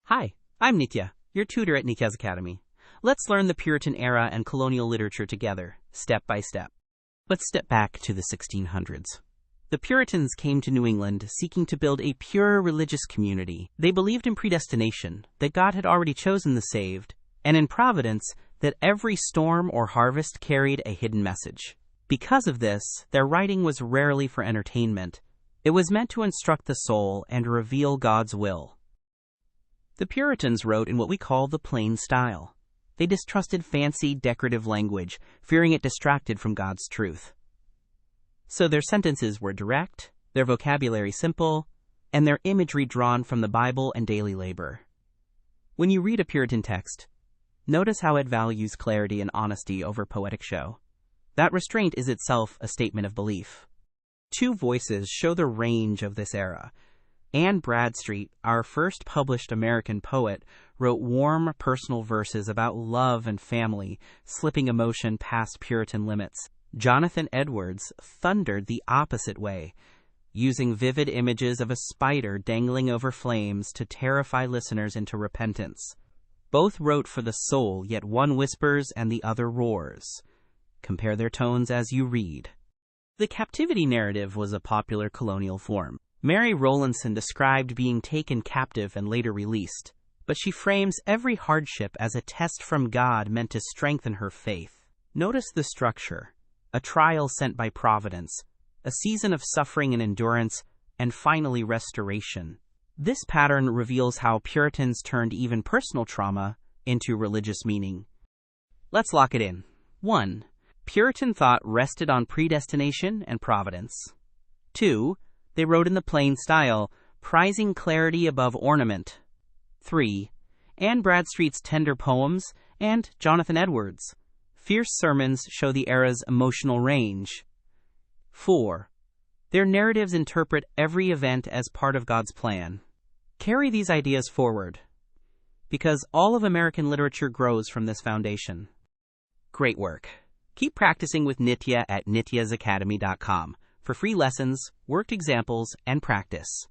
Hi, I'm Nitya, your tutor at Nityaz Academy. Let's learn the Puritan era and colonial literature together, step by step. Let's step back to the 1600s. The Puritans came to New England seeking to build a pure religious community. They believed in predestination, that God had already chosen the saved, and in providence, that every storm or harvest carried a hidden message. Because of this, their writing was rarely for entertainment. It was meant to instruct the soul and reveal God's will. The Puritans wrote in what we call the plain style. They distrusted fancy, decorative language, fearing it distracted from God's truth. So their sentences were direct, their vocabulary simple, and their imagery drawn from the Bible and daily labor. When you read a Puritan text, notice how it values clarity and honesty over poetic show. That restraint is itself a statement of belief. Two voices show the range of this era. Anne Bradstreet, our first published American poet, wrote warm, personal verses about love and family, slipping emotion past Puritan limits. Jonathan Edwards thundered the opposite way, using vivid images of a spider dangling over flames to terrify listeners into repentance. Both wrote for the soul, yet one whispers and the other roars. Compare their tones as you read. The captivity narrative was a popular colonial form. Mary Rowlandson described being taken captive and later released, but she frames every hardship as a test from God meant to strengthen her faith. Notice the structure: a trial sent by providence, a season of suffering and endurance, and finally restoration. This pattern reveals how Puritans turned even personal trauma into religious meaning. Let's lock it in. 1. Puritan thought rested on predestination and providence. 2. They wrote in the plain style, prizing clarity above ornament. 3. Anne Bradstreet's tender poems, and Jonathan Edwards' fierce sermons show the era's emotional range. 4. Their narratives interpret every event as part of God's plan. Carry these ideas forward, because all of American literature grows from this foundation. Great work. Keep practicing with Nitya at nityazacademy.com for free lessons, worked examples, and practice.